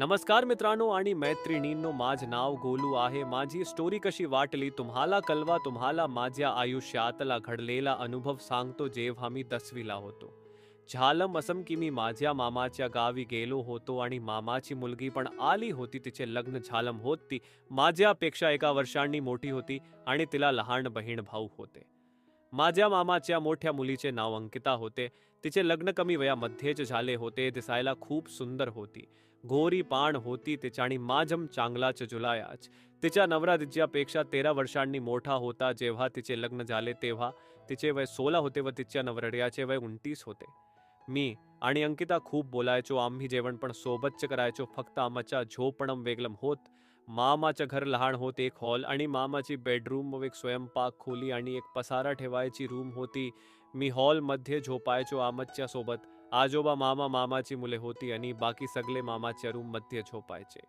नमस्कार मित्रांनो आणि मैत्रिणींनो, माझं नाव गोलू आहे. माझी स्टोरी कशी वाटली तुम्हाला कळवा. तुम्हाला माझ्या आयुष्यातला घडलेला अनुभव सांगतो. जेव्हा मी 10वीला होतो, झालं असं की मी माझ्या मामाच्या गावी गेलो होतो आणि मामाची मुलगी पण आली होती. तिचे लग्न झालं होती. माझ्यापेक्षा 1 वर्षांनी मोठी होती आणि तिला लहान बहीण भाऊ होते. माझ्या मामाच्या मोठ्या मुलीचे नाव अंकिता होते. तिचे लग्न कमी वयामध्येच झाले होते. दिसायला खूप सुंदर होती. गोरी पाण होती तिच्या आणि माझम चांगलाच जुलायाच. तिच्या नवरा तिच्यापेक्षा 13 वर्षांनी मोठा होता. जेव्हा तिचे लग्न झाले तेव्हा तिचे वय 16 होते व तिच्या नवऱ्याचे वय 29 होते. मी आणि अंकिता खूप बोलायचो. आम्ही जेवण पण सोबतच करायचो. फक्त आमच्या झोपणं वेगळं होत. मामाचं घर लहान होते. एक हॉल आणि मामाची बेडरूम व एक स्वयंपाक खोली आणि एक पसारा ठेवायची रूम होती. मी हॉलमध्ये झोपायचो आमच्या सोबत. आजोबा, मामा, मामाची मुले होती आणि बाकी सगळे मामाच्या रूममध्ये झोपायचे.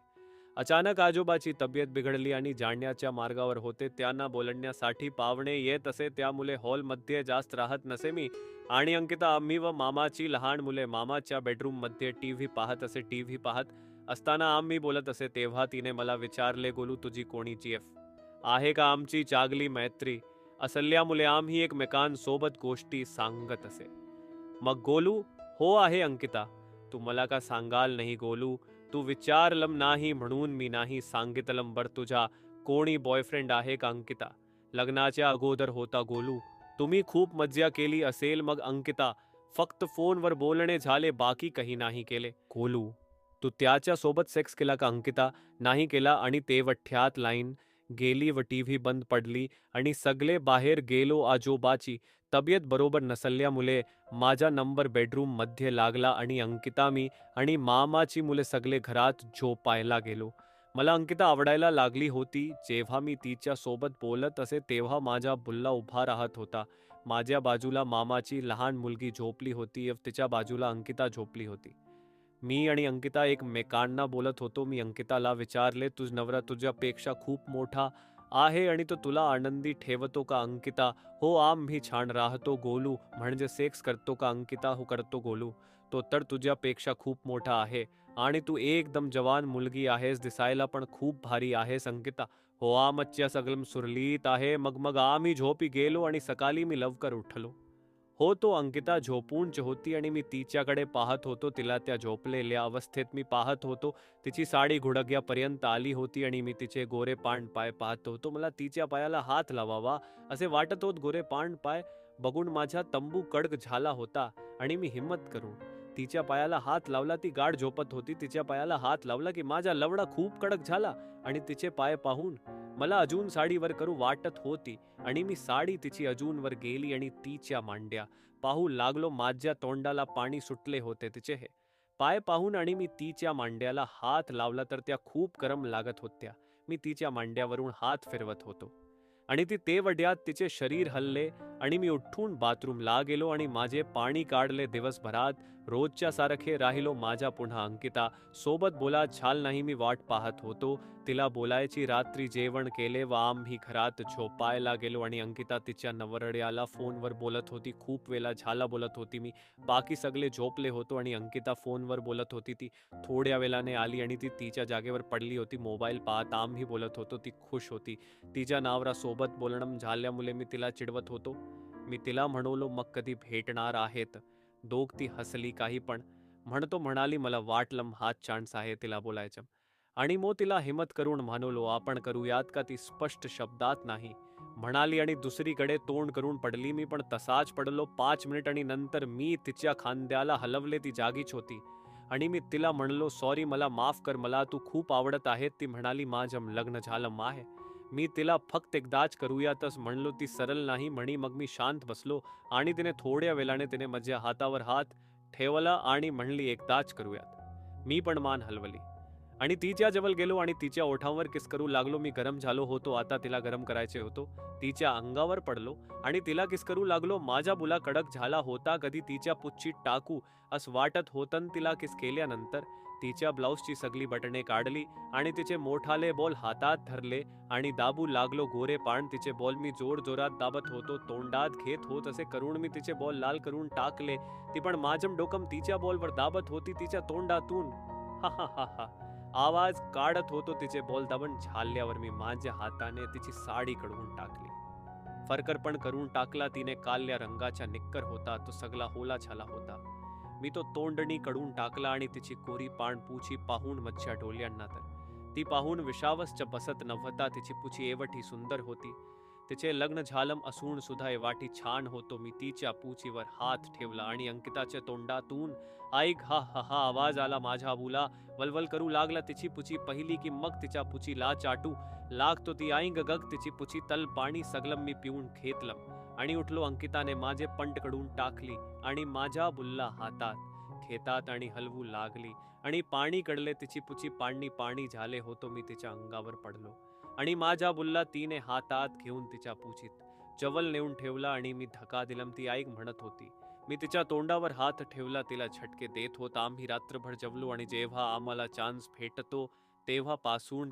अचानक आजोबाची तब्येत बिघडली आणि जाण्याच्या मार्गावर होते. त्यांना बोलण्यासाठी पाहुणे येत असे. त्यामुळे हॉलमध्ये जास्त राहत नसे. मी आणि अंकिता, आम्ही व मामाची लहान मुले मामाच्या बेडरूममध्ये टीव्ही पाहत असे. टीव्ही पाहत असताना आम्ही बोलत असे तेव्हा तिने मला विचारले, गोलू तुझी कोणी जीएफ आहे का? आमची चांगली मैत्री असल्यामुळे आम्ही एकमेकांसोबत गोष्टी सांगत असे. मग गोलू, हो आहे अंकिता. तू मला का सांगाल नाही गोलू? तू विचारलम नाही म्हणून मी नाही सांगितलम. बर तुझा कोणी बॉयफ्रेंड आहे का अंकिता? लग्नाच्या अगोदर होता गोलू. तुम्ही खूप मज्जा केली असेल मग अंकिता. फक्त फोनवर बोलणे झाले, बाकी काही नाही केले. गोलू, तू त्याच्या सोबत सेक्स केला का अंकिता? नाही केला. आणि तेवढ्यात लाईन गेली व टीव्ही बंद पडली आणि सगळे बाहेर गेलो. आजोबाची तब्येत बरोबर नसल्यामुळे माझा नंबर बेडरूम मध्ये लागला आणि अंकिता, मी आणि मामाची मुले सगळे घरात झोपायला गेलो. मला अंकिता आवडायला लागली होती. जेव्हा मी तिच्या सोबत बोलत असे तेव्हा माझा बुल्ला उभा राहत होता. माझ्या बाजूला मामाची लहान मुलगी झोपली होती व तिच्या बाजूला अंकिता झोपली होती. मी आणि अंकिता एकमेकांना बोलत होतो. मी अंकिताला विचारले, तुझ नवरा तुझ्यापेक्षा खूप मोठा आहे आणि तो तुला आनंदी ठेवतो का अंकिता? हो, आम्ही छान राहतो गोलू. म्हणजे सेक्स करतो का अंकिता? हो करतो गोलू. तो तर तुझ्यापेक्षा खूप मोठा आहे आणि तू एकदम जवान मुलगी आहेस. दिसायला पण खूप भारी आहेस अंकिता. हो, आमच्या सगळं सुरलीत आहे. मग आम्ही झोपी गेलो आणि सकाळी मी लवकर उठलो. हो, तो अंकिता झोपूनच होती आणि मी तिच्याकडे पाहत होतो. तिला त्या झोपलेल्या अवस्थेत मी पाहत होतो. तिची साडी गुडघ्यापर्यंत आली होती आणि मी तिचे गोरे पान पाय पाहत होतो. मला तिच्या पायाला हात लावावा असे वाटत होत. गोरे पान पाय बघून माझा तंबू कडक झाला होता आणि मी हिम्मत करून तिच्या पायाला हात लावला. ती गाढ झोपत होती. तिच्या पायाला हात लावला की माझा लवडा खूप कडक झाला आणि तिचे पाय पाहून मला अजून साडीवर करू वाटत होती आणि मी साडी तिची अजून वर गेली आणि तिच्या मांड्या पाहू लागलो. माझ्या तोंडाला पाणी सुटले होते तिचे हे पाय पाहून आणि मी तिच्या मांड्याला हात लावला तर त्या खूप गरम लागत होत्या. मी तिच्या मांड्यावरून हात फिरवत होतो आणि ती तेवढ्यात तिचे शरीर हलले आणि मी उठून बाथरूमला गेलो आणि माझे पाणी काढले. दिवसभरात रोजच्या सारखे राहिलो. माझ्या पुन्हा अंकिता सोबत बोला झाल नाही. मी वाट पाहत होतो तिला बोलायची. रात्री जेवण केले व आम्ही घरात झोपायला गेलो आणि अंकिता तिच्या नवरड्याला फोनवर बोलत होती. खूप वेळा झाला बोलत होती मी. बाकी सगळे झोपले होतो आणि अंकिता फोनवर बोलत होती. ती थोड्या वेळाने आली आणि ती तिच्या जागेवर पडली होती. मोबाईल पाहत आम्ही बोलत होतो. ती खुश होती. तिच्या नवऱ्यासोबत बोलणं झाल्यामुळे मी तिला चिडवत होतो. मी तिला म्हणवलो मग कधी भेटणार आहेत? दोघ ती हसली. काही पण म्हणाली. मला वाटलं हाच चान्स आहे तिला बोलायचं आणि मग तिला हिम्मत करून म्हणवलो आपण करूयात का? ती स्पष्ट शब्दात नाही म्हणाली आणि दुसरीकडे तोंड करून पडली. मी पण तसाच पडलो. 5 मिनिट आणि नंतर मी तिच्या खांद्याला हलवले. ती जागीच होती आणि मी तिला म्हणलो, सॉरी, मला माफ कर, मला तू खूप आवडत आहे. ती म्हणाली, माझं लग्न झालं आहे. मी तिला फक्त एकदाच करूयातच म्हणलो. ती सरळ नाही म्हणी. मग मी शांत बसलो आणि तिने थोड्या वेळाने तिने माझ्या हातावर हात ठेवला आणि म्हणली, एकदाच करूयात. मी पण मान हलवली आणि तिच्या जवळ गेलो आणि तिच्या ओठांवर किस करू लागलो. मी गरम झालो होतो. आता तिला गरम करायचे होतो. तिच्या अंगावर पडलो आणि तिला किस करू लागलो. माझा बुला कडक झाला होता. कधी तिच्या पुच्छीत टाकू असं वाटत होतं. तिला किस केल्यानंतर तिच्या ब्लाऊजची सगळी बटणे काढली आणि तिचे मोठाले बॉल हातात धरले आणि दाबू लागलो. गोरे पान तिचे बॉल मी जोर जोरात दाबत होतो. तोंडात घेत होत असे करून मी तिचे बॉल लाल करून टाकले. ती पण माझं डोकं तिच्या बॉलवर दाबत होती. तिच्या तोंडातून हा हा हा हा. आवाज काढत होतो तिचे बोल दाबून झाल्यावर मी माझ्या हाताने तिची साडी कडवून टाकली. फरकरपण करून टाकला तिने. काल्या रंगाचा निक्कर होता तो सगळा होला छाला होता. मी तो तोंडणी कडून टाकला आणि तिची कोरी पाणपुची पाहून मच्छ्या डोळ्यांना तर ती पाहून विश्वासच बसत नव्हता. तिची पुची एवढी सुंदर होती. तिचे लग्न झालम असून सुद्धा एवाटी छान होतो. मी तिच्या पुचीवर हात ठेवला आणि अंकिताच्या तोंडातून ऐक हा हा हा आवाज आला. माझ्या अबूला वलवल करू लागला. तिची पुची पहिली की मग तिच्या पुचीला चाटू लागतो. ती आईंग गग तिची पुची तल पाणी सगलम मी पिऊन घेतलं आणि उठलो. अंकिताने माझे पंट कडून टाकली आणि माझ्या बुल्ला हातात घेतात आणि हलवू लागली आणि पाणी कडले. तिची पुची पाणी पाणी झाले होतो. मी तिच्या अंगावर पडलो आणि माझ्या बुल्ला तिने हातात घेऊन तिच्या पुचीत जवळ नेऊन ठेवला आणि मी धक्का दिलम. ती ऐक म्हणत होती. मी तिच्या तोंडावर हात ठेवला. तिला झटके देत होता. आम्ही रात्रभर जेवलो आणि जेव्हा आम्हाला चान्स भेटतो तेव्हापासून